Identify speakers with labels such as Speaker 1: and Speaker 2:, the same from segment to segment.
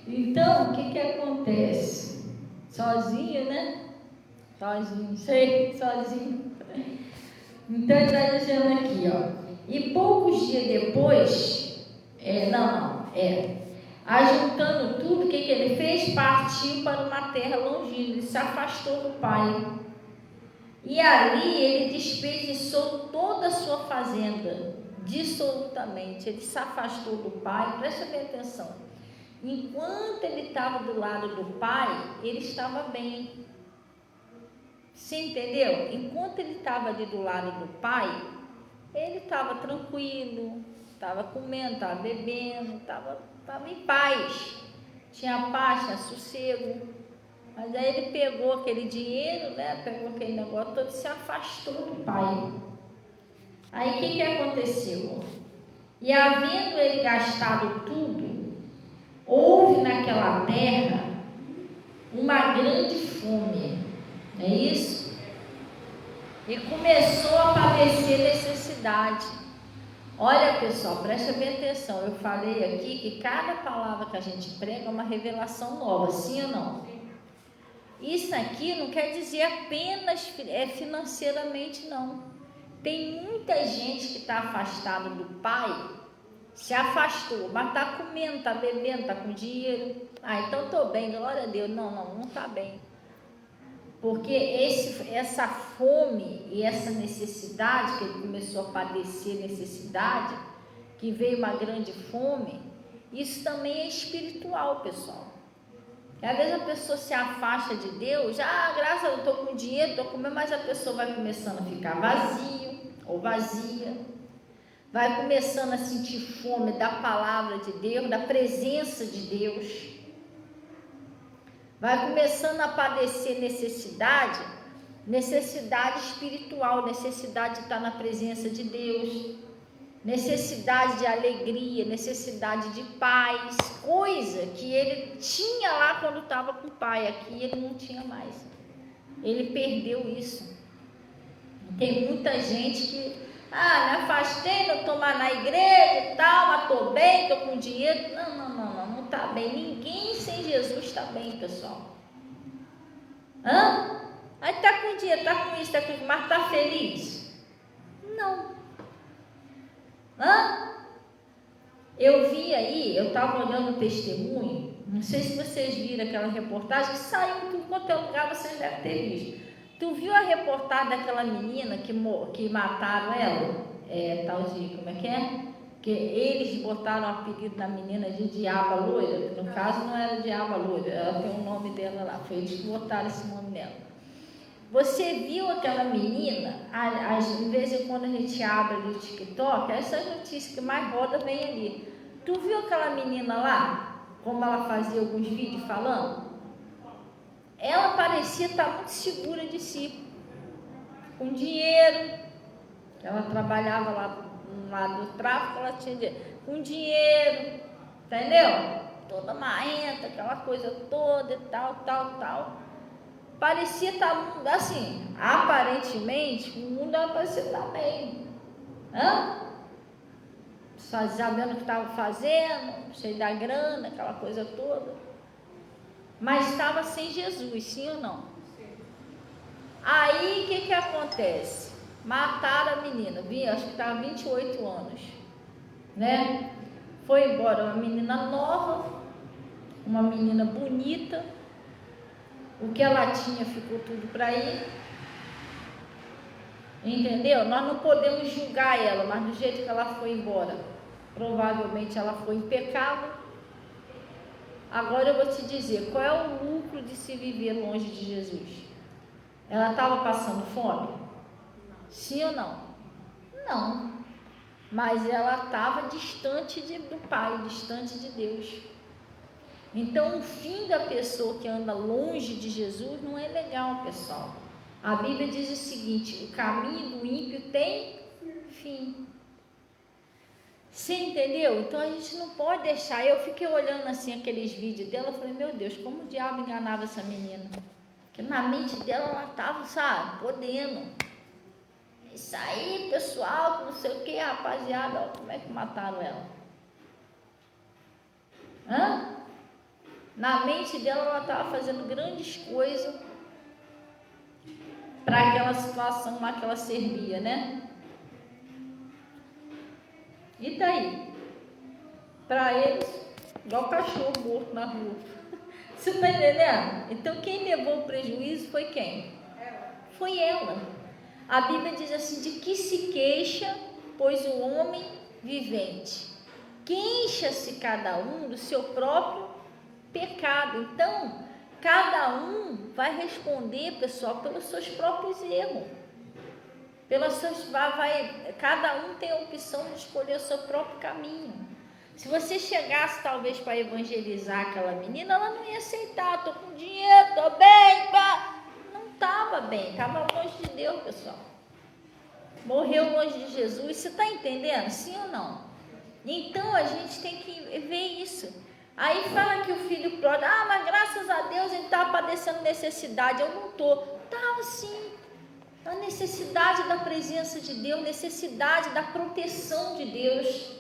Speaker 1: Então, o que acontece? Sozinho, né? Sozinho, sei, sozinho. Então, ele está dizendo aqui, ó. E poucos dias depois, ajuntando tudo, o que ele fez? Partiu para uma terra longínqua, ele se afastou do pai. E ali ele desperdiçou toda a sua fazenda, dissolutamente. Ele se afastou do pai, presta bem atenção. Enquanto ele estava do lado do pai, ele estava bem. Você entendeu? Enquanto ele estava ali do lado do pai, ele estava tranquilo, estava comendo, estava bebendo, estava em paz. Tinha paz, tinha sossego. Mas aí ele pegou aquele dinheiro, né? Pegou aquele negócio todo e se afastou do pai. Aí o que aconteceu? E havendo ele gastado tudo, houve naquela terra uma grande fome, não é isso? E começou a padecer necessidade. Olha, pessoal, presta bem atenção. Eu falei aqui que cada palavra que a gente prega é uma revelação nova, sim ou não? Isso aqui não quer dizer apenas financeiramente, não. Tem muita gente que está afastada do pai, se afastou, mas está comendo, está bebendo, está com dinheiro. Ah, então estou bem, glória a Deus. Não está bem. Porque essa fome e essa necessidade, que ele começou a padecer necessidade, que veio uma grande fome, isso também é espiritual, pessoal. E às vezes a pessoa se afasta de Deus, graças a Deus, eu estou com dinheiro, estou comendo, mas a pessoa vai começando a ficar vazio ou vazia, vai começando a sentir fome da palavra de Deus, da presença de Deus, vai começando a padecer necessidade espiritual, necessidade de estar na presença de Deus, necessidade de alegria, necessidade de paz, coisa que ele tinha lá quando estava com o pai, aqui ele não tinha mais, ele perdeu isso. Tem muita gente que, me afastei, não estou mais na igreja e tal, mas estou bem, estou com dinheiro. Não está bem, ninguém sem Jesus está bem, pessoal. Aí está com dinheiro, está com isso, está com isso, mas está feliz? Não. Eu vi aí, eu estava olhando o testemunho, não sei se vocês viram aquela reportagem que saiu em tudo quanto é lugar, vocês devem ter visto. Tu viu a reportagem daquela menina que mataram ela? Tal de, como é que é? Que eles botaram o apelido da menina de Diaba Loira, que no caso não era Diaba Loira, ela tem o nome dela lá, foi eles que botaram esse nome nela. Você viu aquela menina? De vez em quando a gente abre ali o TikTok, essas notícias que mais roda vem ali. Tu viu aquela menina lá? Como ela fazia alguns vídeos falando? Ela parecia estar muito segura de si, com dinheiro. Ela trabalhava lá do tráfico, ela tinha dinheiro, com dinheiro, entendeu? Toda marrenta, aquela coisa toda e tal. Parecia estar assim, aparentemente, o mundo ela parecia estar bem. Sabendo o que estava fazendo, cheio da grana, aquela coisa toda. Mas estava sem Jesus, sim ou não? Sim. Aí, o que acontece? Mataram a menina, acho que estava 28 anos, né? Foi embora uma menina nova, uma menina bonita, o que ela tinha ficou tudo para ir, entendeu? Nós não podemos julgar ela, mas do jeito que ela foi embora, provavelmente ela foi impecável. Agora eu vou te dizer, qual é o lucro de se viver longe de Jesus? Ela estava passando fome? Sim ou não? Não. Mas ela estava distante do Pai, distante de Deus. Então, o fim da pessoa que anda longe de Jesus não é legal, pessoal. A Bíblia diz o seguinte: o caminho do ímpio tem fim. Você entendeu? Então a gente não pode deixar. Eu fiquei olhando assim aqueles vídeos dela, falei, meu Deus, como o diabo enganava essa menina. Porque na mente dela ela estava, sabe, podendo. Isso aí, pessoal, não sei o que, rapaziada, ó, como é que mataram ela? Na mente dela, ela estava fazendo grandes coisas para aquela situação lá que ela servia, né? E daí? Para eles, igual cachorro morto na rua. Você está entendendo? Então, quem levou o prejuízo foi quem? Foi ela. A Bíblia diz assim: de que se queixa, pois o homem vivente? Queixa-se cada um do seu próprio pecado. Então, cada um vai responder, pessoal, pelos seus próprios erros. Cada um tem a opção de escolher o seu próprio caminho. Se você chegasse talvez para evangelizar aquela menina, ela não ia aceitar. Tô com dinheiro, tô bem, pá. Não estava bem, estava longe de Deus, pessoal. Morreu longe de Jesus. Você está entendendo? Sim ou não? Então a gente tem que ver isso. Aí fala que o filho pródigo, mas graças a Deus ele estava padecendo necessidade. Eu não estou. Estava sim. A necessidade da presença de Deus, necessidade da proteção de Deus.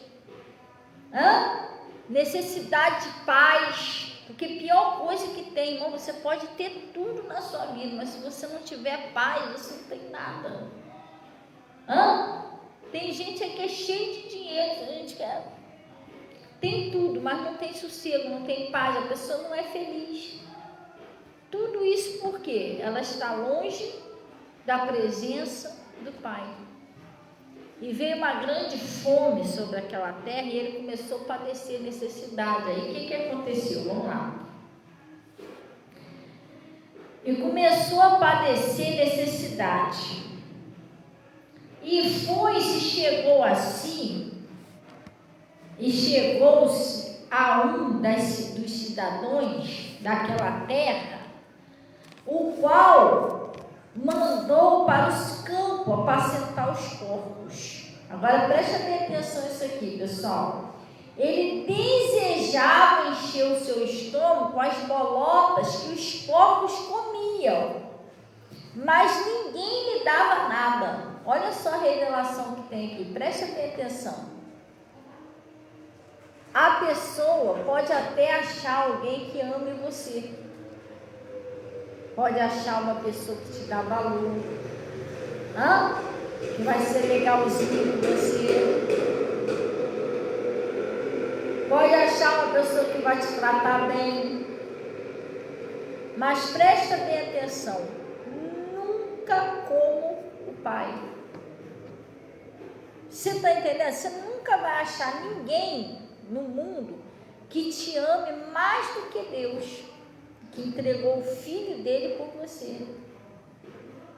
Speaker 1: Necessidade de paz. Porque a pior coisa que tem, irmão, você pode ter tudo na sua vida, mas se você não tiver paz, você não tem nada. Tem gente que é cheia de dinheiro, gente quer. Tem tudo, mas não tem sossego, não tem paz, a pessoa não é feliz. Tudo isso por quê? Ela está longe da presença do Pai. E veio uma grande fome sobre aquela terra e ele começou a padecer necessidade. Aí o que aconteceu? Vamos lá. E começou a padecer necessidade. E foi-se, chegou assim, e chegou-se a um dos cidadãos daquela terra, o qual mandou para os campos apacentar os porcos. Agora preste bem atenção nisso aqui, pessoal. Ele desejava encher o seu estômago com as bolotas que os porcos comiam, mas ninguém lhe dava nada. Olha só a revelação que tem aqui, preste bem atenção. A pessoa pode até achar alguém que ame você, pode achar uma pessoa que te dá valor, que vai ser legalzinho com você, pode achar uma pessoa que vai te tratar bem, mas presta bem atenção, nunca como o Pai. Você está entendendo? Você nunca vai achar ninguém no mundo que te ame mais do que Deus, que entregou o Filho dele por você.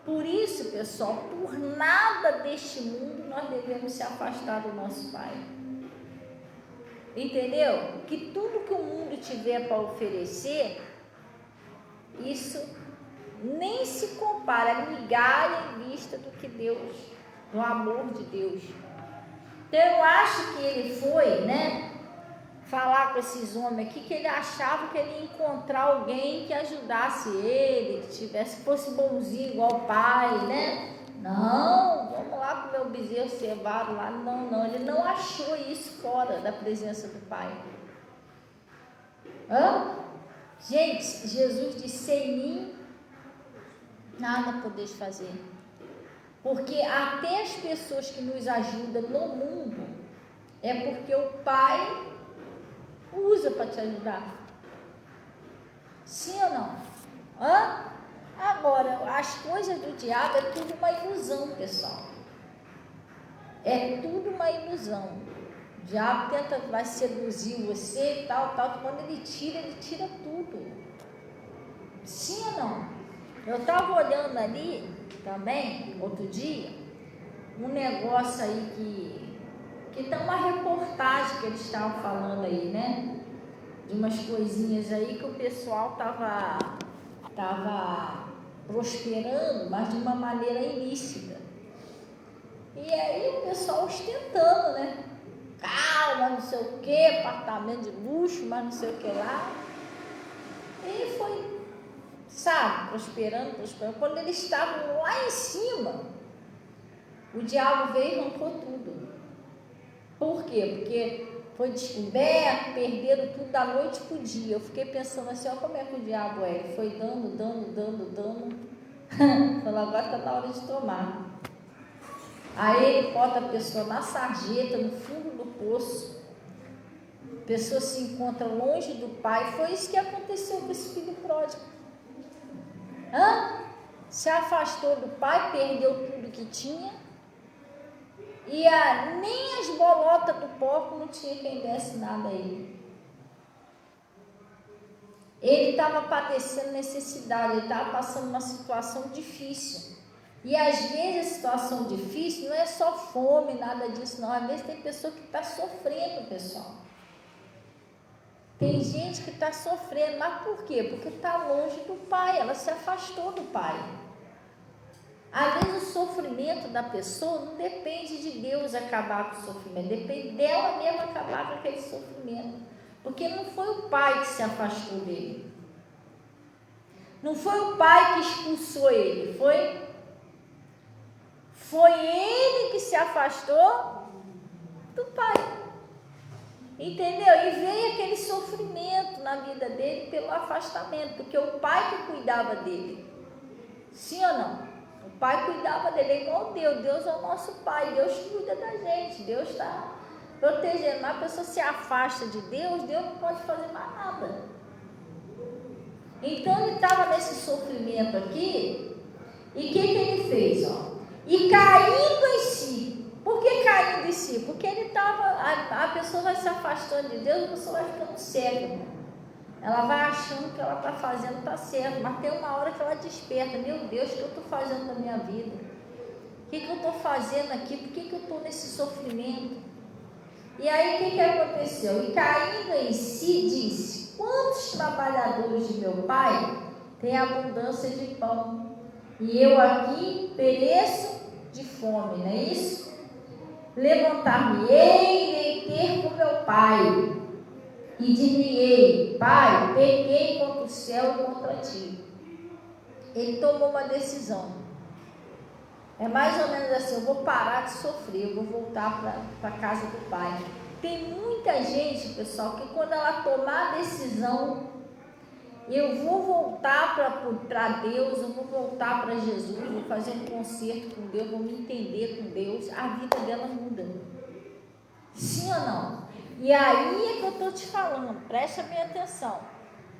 Speaker 1: Por isso, pessoal, por nada deste mundo nós devemos se afastar do nosso Pai. Entendeu? Que tudo que o mundo tiver para oferecer, isso nem se compara, migalha em vista do que Deus, do amor de Deus. Então eu acho que ele foi, falar com esses homens aqui, que ele achava que ele ia encontrar alguém que ajudasse ele, que fosse bonzinho igual o pai, Não, vamos lá com o meu bezerro cevado lá. Não, ele não achou isso fora da presença do Pai. Gente, Jesus disse: sem mim nada podeis fazer. Porque até as pessoas que nos ajudam no mundo, é porque o Pai usa para te ajudar. Sim ou não? Agora, as coisas do diabo é tudo uma ilusão, pessoal. É tudo uma ilusão. O diabo vai seduzir você e tal. Quando ele tira tudo. Sim ou não? Eu estava olhando ali também, outro dia, um negócio aí que tá uma reportagem que eles estavam falando aí, de umas coisinhas aí que o pessoal tava prosperando, mas de uma maneira ilícita. E aí o pessoal ostentando, calma, não sei o que, apartamento de luxo, mas não sei o que lá. E foi, prosperando. Quando eles estavam lá em cima, o diabo veio e arrancou tudo. Por quê? Porque foi descoberto, perderam tudo da noite pro dia. Eu fiquei pensando assim, ó, como é que o diabo é? Ele foi dando. Falou, agora está na hora de tomar. Aí ele bota a pessoa na sarjeta, no fundo do poço. A pessoa se encontra longe do pai. Foi isso que aconteceu com esse filho pródigo. Se afastou do pai, perdeu tudo que tinha. E nem as bolotas do porco não tinha quem desse nada a ele. Ele estava padecendo necessidade, ele estava passando uma situação difícil. E às vezes a situação difícil não é só fome, nada disso não. Às vezes tem pessoa que está sofrendo, pessoal. Tem gente que está sofrendo, mas por quê? Porque está longe do pai, ela se afastou do pai. Às vezes o sofrimento da pessoa não depende de Deus acabar com o sofrimento, depende dela mesma acabar com aquele sofrimento. Porque não foi o pai que se afastou dele. Não foi o pai que expulsou ele, foi ele que se afastou do pai. Entendeu? E veio aquele sofrimento na vida dele pelo afastamento, porque o pai que cuidava dele. Sim ou não? O pai cuidava dele, é igual Deus. Deus é o nosso pai, Deus cuida da gente, Deus está protegendo. Mas a pessoa se afasta de Deus, Deus não pode fazer mais nada. Então ele estava nesse sofrimento aqui, e o que ele fez? E caindo em si. Por que caindo em si? Porque ele estava, a pessoa vai se afastando de Deus, a pessoa vai ficando cega. Ela vai achando que ela está fazendo está certo, mas tem uma hora que ela desperta. Meu Deus, o que eu estou fazendo na minha vida? O que eu estou fazendo aqui? Por que eu estou nesse sofrimento? E aí o que aconteceu? E caindo em si, disse: quantos trabalhadores de meu pai têm abundância de pão, e eu aqui pereço de fome, não é isso? Levantar-me-ei e ter com meu pai, e dir-lhe-ei: pai, pequei contra o céu e contra ti. Ele tomou uma decisão. É mais ou menos assim: eu vou parar de sofrer, eu vou voltar para a casa do pai. Tem muita gente, pessoal, que quando ela tomar a decisão, eu vou voltar para Deus, eu vou voltar para Jesus, vou fazer um concerto com Deus, vou me entender com Deus, a vida dela muda. Sim ou não? E aí é que eu estou te falando, presta bem atenção.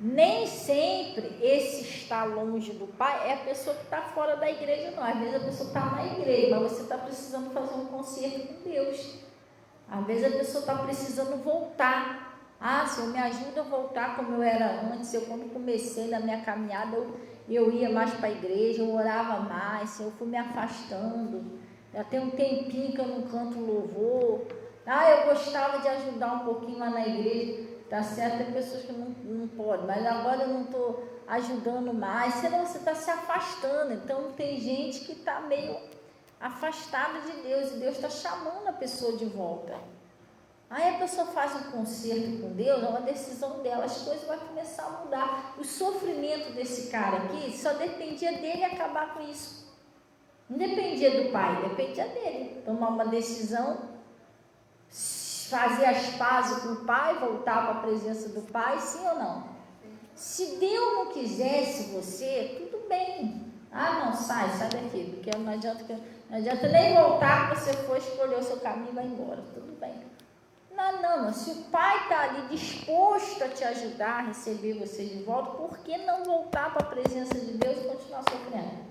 Speaker 1: Nem sempre esse estar longe do pai é a pessoa que está fora da igreja, não. Às vezes a pessoa está na igreja, mas você está precisando fazer um concerto com Deus. Às vezes a pessoa está precisando voltar. Senhor, me ajuda a voltar como eu era antes. Eu, quando comecei na minha caminhada, eu ia mais para a igreja, eu orava mais, Senhor, eu fui me afastando. Já tem um tempinho que eu não canto louvor. Eu gostava de ajudar um pouquinho lá na igreja. Tá certo, tem pessoas que não podem, mas agora eu não estou ajudando mais. Senão você está se afastando. Então tem gente que está meio afastada de Deus, e Deus está chamando a pessoa de volta. Aí a pessoa faz um concerto com Deus, é uma decisão dela, as coisas vão começar a mudar. O sofrimento desse cara aqui só dependia dele acabar com isso. Não dependia do pai, dependia dele. Tomar uma decisão, fazer as pazes com o pai, voltar para a presença do pai, sim ou não? Se Deus não quisesse você, tudo bem. Não, sai daqui, porque não adianta nem voltar, que você for escolher o seu caminho e vai embora, tudo bem. Não, se o pai está ali disposto a te ajudar a receber você de volta, por que não voltar para a presença de Deus e continuar sofrendo?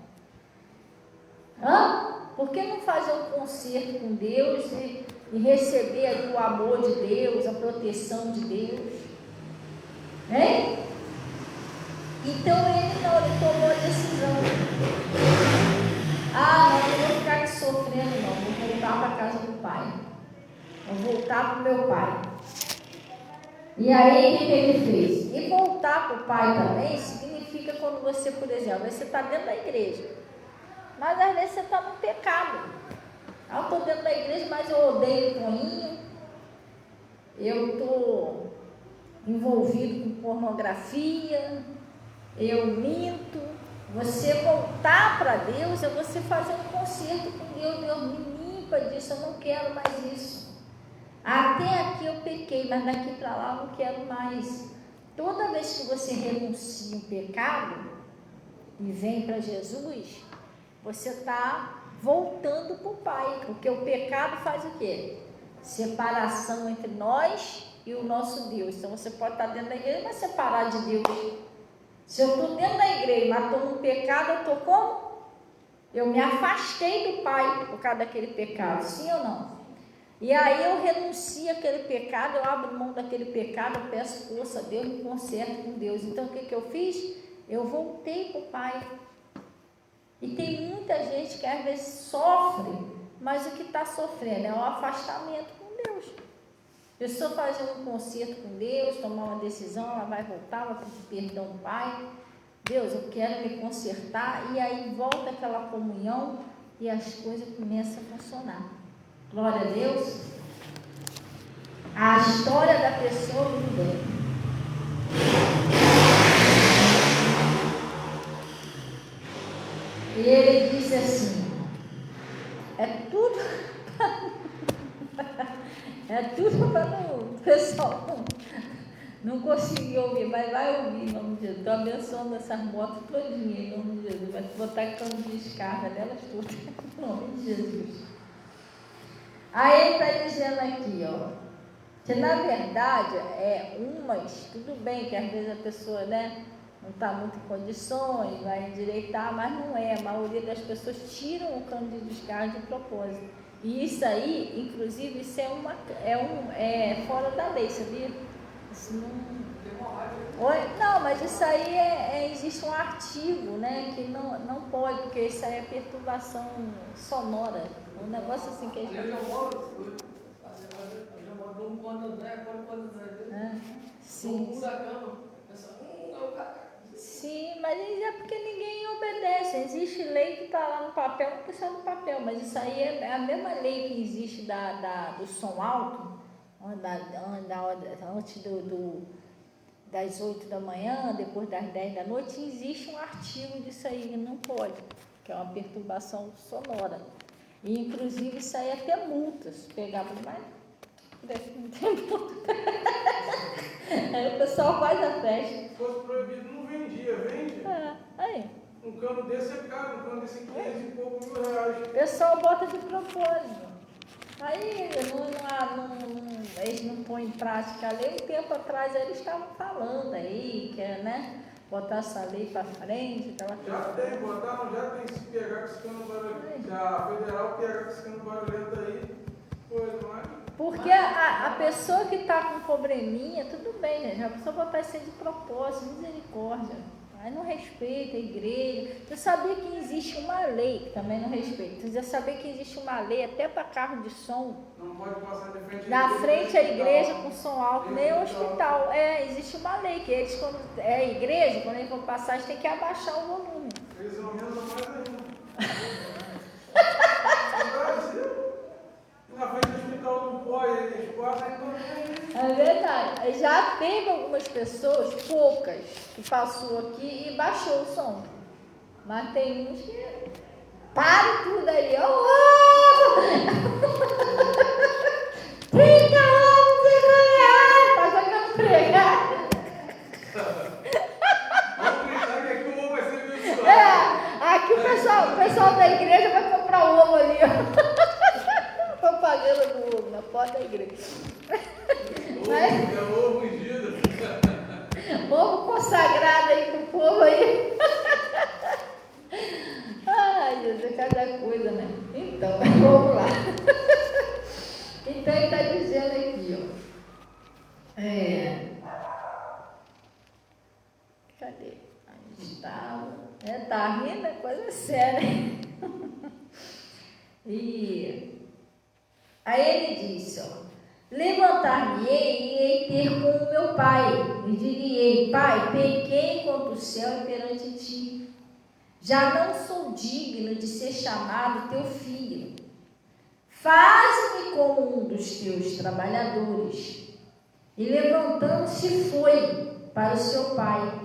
Speaker 1: Por que não fazer um concerto com Deus e receber ali o amor de Deus, a proteção de Deus? Hein? Então ele tomou a decisão. Não vou ficar aqui sofrendo não, vou voltar para a casa do pai. Vou voltar para o meu pai. E aí o que ele fez? E voltar para o pai também significa quando você, por exemplo, você está dentro da igreja, mas às vezes você está no pecado. Eu estou dentro da igreja, mas eu odeio o Toninho, eu estou envolvido com pornografia, eu minto. Você voltar para Deus é você fazer um concerto com Deus. Deus, me limpa disso, eu não quero mais isso. Até aqui eu pequei, mas daqui para lá eu não quero mais. Toda vez que você renuncia um pecado e vem para Jesus, você está voltando para o Pai, porque o pecado faz o quê? Separação entre nós e o nosso Deus. Então você pode estar dentro da igreja, mas separar de Deus. Se eu estou dentro da igreja, mas estou no pecado, eu estou como? Eu me afastei do Pai por causa daquele pecado, sim ou não? E aí eu renuncio àquele pecado, eu abro mão daquele pecado, eu peço força a Deus, me conserto com Deus. Então o que eu fiz? Eu voltei para o Pai. E tem muita gente que às vezes sofre, mas o que está sofrendo é o afastamento com Deus. A pessoa fazer um concerto com Deus, tomar uma decisão, ela vai voltar, vai pedir perdão ao Pai. Deus, eu quero me consertar, e aí volta aquela comunhão e as coisas começam a funcionar. Glória a Deus. A história da pessoa muda. E ele disse assim, é tudo para o pessoal não conseguir ouvir, mas vai ouvir em nome de Jesus. Estou abençoando essas motos todinhas em nome de Jesus. Vai botar cano de descarga delas todas em nome de Jesus. Aí ele está dizendo aqui, ó, que na verdade tudo bem que às vezes a pessoa, né, não está muito em condições, vai endireitar, mas não é. A maioria das pessoas tiram o cano de descarga de propósito. E isso aí, inclusive, isso é fora da lei, sabia? Isso não, mas isso aí existe um artigo, né, que não pode, porque isso aí é perturbação sonora. Um negócio assim que a gente... Eu já moro num quando sim. Sim, mas é porque ninguém obedece. Existe lei que está lá no papel, não precisa no papel, mas isso aí é a mesma lei que existe do som alto, antes das 8 da manhã, depois das 10 da noite, existe um artigo disso aí que não pode, que é uma perturbação sonora. E inclusive isso aí até multas, pegava demais. Não tem multa. Aí o pessoal faz a festa.
Speaker 2: Se fosse proibido, não vendia, vende?
Speaker 1: Aí.
Speaker 2: Um cano desse é caro, um cano desse é 500 e pouco R$1.000.
Speaker 1: O pessoal bota de propósito. Aí eles não põem em prática a lei. Um tempo atrás eles estavam falando aí, que né, botar essa lei para frente.
Speaker 2: Já tem, se pegar com esse cano barulhento. Se a federal pegar com esse cano barulhento aí, coisa mais.
Speaker 1: Porque a pessoa que está com probleminha, tudo bem, gente. A pessoa botar isso aí de propósito, misericórdia. Aí não respeita a igreja. Você sabia que existe uma lei que também não respeita? Você já sabia que existe uma lei até para carro de som?
Speaker 2: Não pode passar de frente
Speaker 1: na frente à igreja com som alto, nem o hospital. Existe uma lei que eles, quando é a igreja, quando eles vão passar, eles têm que abaixar o volume.
Speaker 2: Eles aumentam mais ainda. Na frente do hospital não pode, eles passam.
Speaker 1: É verdade. Já teve algumas pessoas, poucas, que passou aqui e baixou o som. Mas tem uns que para tudo aí. 30 anos de ganhar! Tá jogando pregar.
Speaker 2: Vamos gritar que aqui o ovo vai ser abençoado.
Speaker 1: Aqui o pessoal da igreja vai comprar ovo ali, ó. Propaganda do ovo na porta da igreja.
Speaker 2: É ovo ungido.
Speaker 1: Ovo consagrado aí pro povo aí. Ai, Jesus, cada coisa, né? Então, vamos lá. Então ele está dizendo aqui, ó. Cadê? Aí estava. Tá rindo, é coisa séria. E aí ele disse, ó. Levantar-me-ei e irei ter com o meu pai, e direi, Pai, pequei contra o céu e perante ti. Já não sou digno de ser chamado teu filho. Faze-me como um dos teus trabalhadores. E levantando-se foi para o seu pai.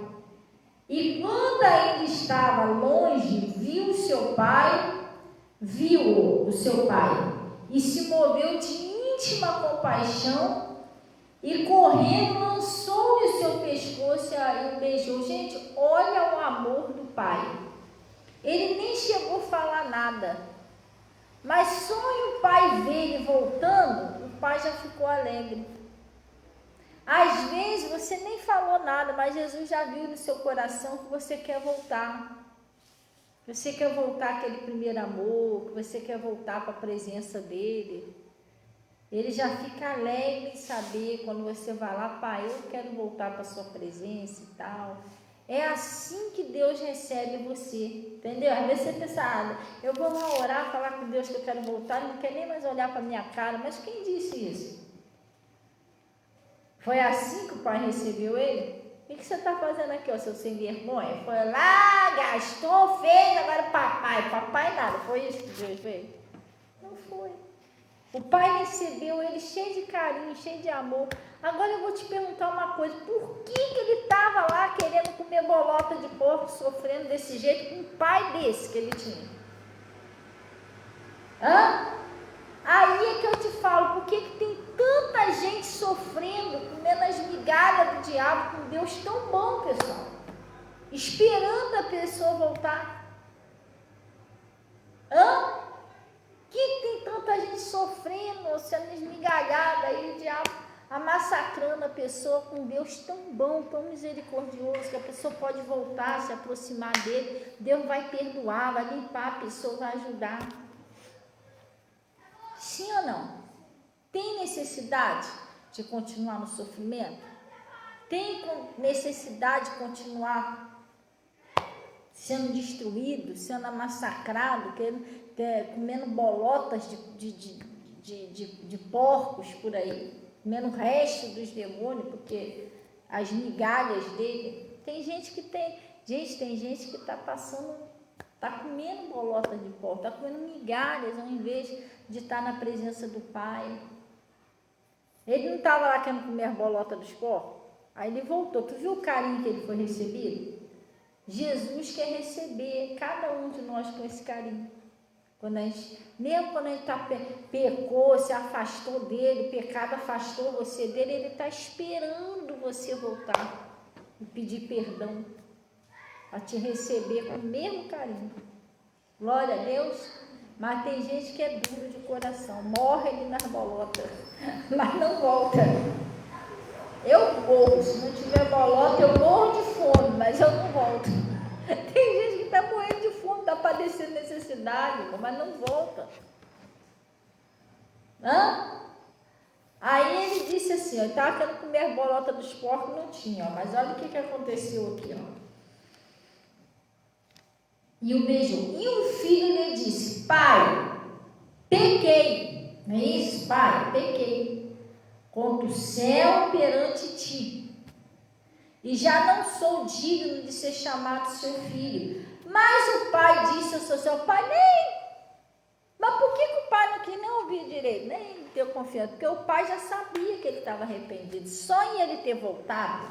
Speaker 1: E quando ainda estava longe, viu o seu pai, e se moveu de íntima compaixão e correndo lançou-lhe o seu pescoço e o beijou. Gente, olha o amor do pai. Ele nem chegou a falar nada, mas só em o pai ver ele voltando, o pai já ficou alegre. Às vezes você nem falou nada, mas Jesus já viu no seu coração que você quer voltar. Você quer voltar àquele primeiro amor, que você quer voltar para a presença dele. Ele já fica alegre em saber quando você vai lá, pai, eu quero voltar para a sua presença e tal. É assim que Deus recebe você, entendeu? Às vezes você pensa, eu vou lá orar, falar com Deus que eu quero voltar, ele não quer nem mais olhar para a minha cara, mas quem disse isso? Foi assim que o pai recebeu ele? O que você está fazendo aqui, ó, seu sem vergonha? Foi lá, gastou, fez, agora papai nada, foi isso que Deus fez? Não foi. O pai recebeu ele cheio de carinho, cheio de amor. Agora eu vou te perguntar uma coisa, por que ele estava lá querendo comer bolota de porco, sofrendo desse jeito, com um pai desse que ele tinha? Aí é que eu te falo, por que tem tanta gente sofrendo, comendo as migalhas do diabo, com Deus tão bom, pessoal? Esperando a pessoa voltar. Que tem tanta gente sofrendo, sendo esmigalhada, aí o diabo massacrando a pessoa com Deus tão bom, tão misericordioso, que a pessoa pode voltar, se aproximar dele, Deus vai perdoar, vai limpar a pessoa, vai ajudar. Sim ou não? Tem necessidade de continuar no sofrimento? Tem necessidade de continuar sendo destruído, sendo massacrado, comendo bolotas de porcos por aí, comendo o resto dos demônios, porque as migalhas dele. Tem gente que está passando, está comendo bolota de porco, está comendo migalhas ao invés de estar na presença do Pai. Ele não estava lá querendo comer bolota dos porcos? Aí ele voltou. Tu viu o carinho que ele foi recebido? Jesus quer receber cada um de nós com esse carinho. Mesmo quando a gente pecou, se afastou dele, o pecado afastou você dele, ele está esperando você voltar e pedir perdão, para te receber com o mesmo carinho. Glória a Deus. Mas tem gente que é duro de coração, morre ali nas bolotas, mas não volta. Eu morro, se não tiver bolota, eu morro de fome, mas eu não volto. Tem gente que está morrendo de fome, está padecendo necessidade, mas não volta. Aí ele disse assim, eu estava querendo comer a bolota dos porcos, não tinha, mas olha o que aconteceu aqui, E o beijou. E o filho lhe disse, pai, pequei. Não é isso, pai? Pequei contra o céu perante ti. E já não sou digno de ser chamado seu filho. Mas o pai disse ao seu pai, mas por que o pai não quis nem ouvir direito? Nem deu confiança. Porque o pai já sabia que ele estava arrependido. Só em ele ter voltado.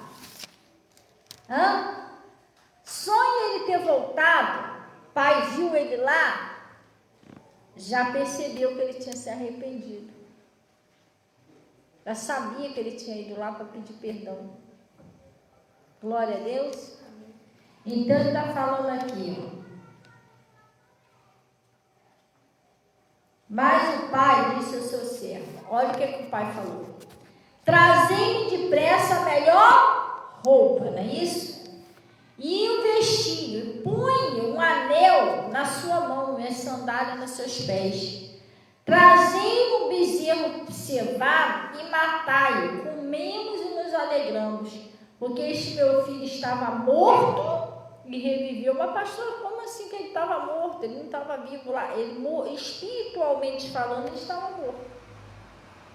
Speaker 1: Só em ele ter voltado, o pai viu ele lá, já percebeu que ele tinha se arrependido. Já sabia que ele tinha ido lá para pedir perdão. Glória a Deus. Então ele está falando aqui, Mas o pai disse ao seu servo, olha o que o pai falou, trazei-me depressa a melhor roupa, não é isso? E o vestido, punha um anel na sua mão e as sandálias nos seus pés. Trazei um bezerro cevado e matai-o, comemos e nos alegramos, porque este meu filho estava morto e reviveu. Mas pastor, como assim que ele estava morto? Ele não estava vivo lá, espiritualmente falando, ele estava morto.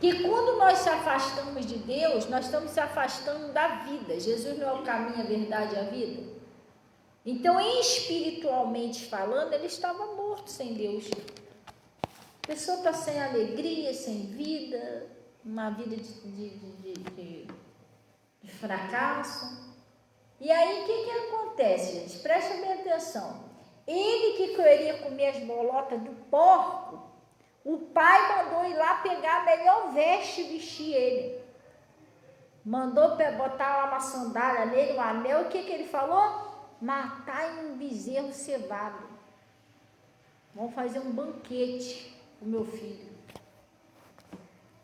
Speaker 1: Que quando nós se afastamos de Deus, nós estamos se afastando da vida. Jesus não é o caminho, a verdade e a vida. Então, espiritualmente falando, ele estava morto sem Deus. A pessoa está sem alegria, sem vida, uma vida de fracasso. E aí, o que acontece, gente? Presta bem atenção. Ele que queria comer as bolotas do porco, O pai mandou ir lá pegar a melhor veste e vestir ele. Mandou botar lá uma sandália nele, um anel. O que ele falou? Matai um bezerro cevado. Vamos fazer um banquete pro meu filho.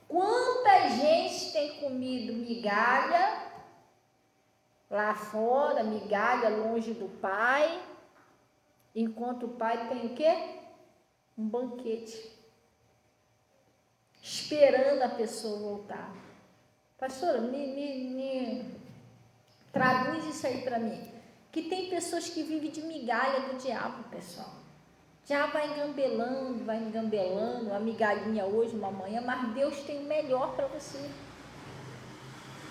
Speaker 1: Quanta gente tem comido migalha lá fora, migalha longe do pai, enquanto o pai tem o quê? Um banquete, esperando a pessoa voltar. Pastora, me traduz isso aí para mim. Que tem pessoas que vivem de migalha do diabo, pessoal. Já vai engambelando, uma migalhinha hoje, uma amanhã, mas Deus tem o melhor para você.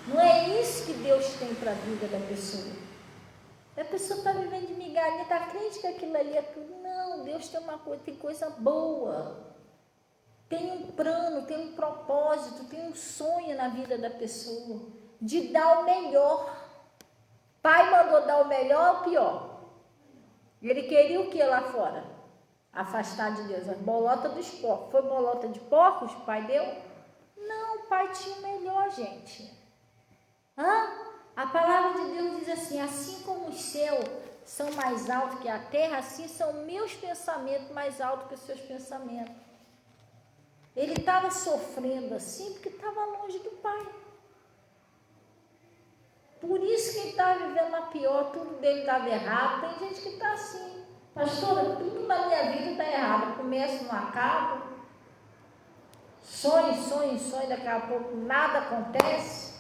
Speaker 1: Não é isso que Deus tem para a vida da pessoa. A pessoa está vivendo de migalhinha, está crente que aquilo ali é tudo. Não, Deus tem uma coisa, tem coisa boa. Tem um plano, tem um propósito, tem um sonho na vida da pessoa, de dar o melhor. Pai mandou dar o melhor ou o pior? Ele queria o que lá fora? Afastar de Deus, as bolotas dos porcos. Foi bolota de porcos que o pai deu? Não, o pai tinha o melhor, gente. A palavra de Deus diz assim: assim como os céus são mais altos que a terra, assim são meus pensamentos mais altos que os seus pensamentos. Ele estava sofrendo assim porque estava longe do pai. Por isso que ele estava vivendo uma pior, tudo dele estava errado. Tem gente que está assim: pastora, tudo na minha vida está errado. Começo, não acabo. Sonho, daqui a pouco nada acontece.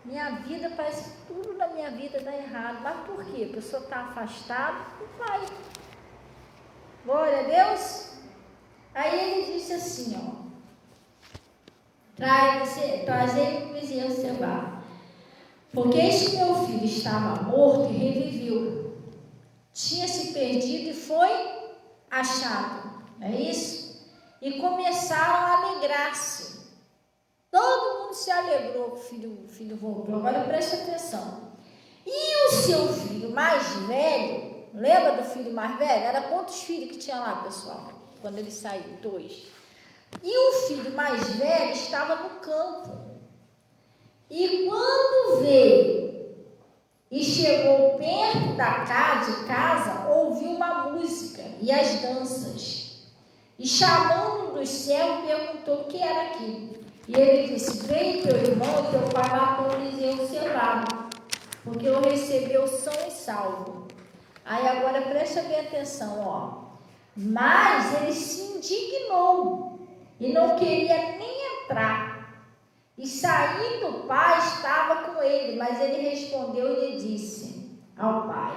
Speaker 1: Minha vida parece que tudo na minha vida está errado. Mas por quê? A pessoa está afastada, não vai. Glória a Deus. Aí ele disse assim, trazei o bezerro cevado, porque este meu filho estava morto e reviveu, tinha se perdido e foi achado, não é isso? E começaram a alegrar-se. Todo mundo se alegrou que o filho voltou. Agora preste atenção. E o seu filho mais velho, lembra do filho mais velho? Era quantos filhos que tinha lá, pessoal? Quando ele saiu? 2. E o filho mais velho estava no campo. E quando veio e chegou perto de casa, ouviu uma música e as danças. E chamando dos céus, perguntou o que era aquilo. E ele disse: vem teu irmão e teu pai matou o bezerro cevado, porque eu recebeu são e salvo. Aí agora presta bem atenção, Mas ele se indignou e não queria nem entrar. E saindo o pai estava com ele, mas ele respondeu e lhe disse ao pai: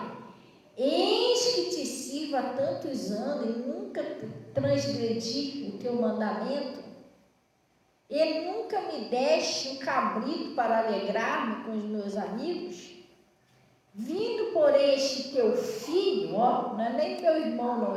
Speaker 1: eis que te sirvo há tantos anos e nunca transgredi o teu mandamento, e nunca me deste um cabrito para alegrar-me com os meus amigos. Vindo por este teu filho, não é nem meu irmão, não,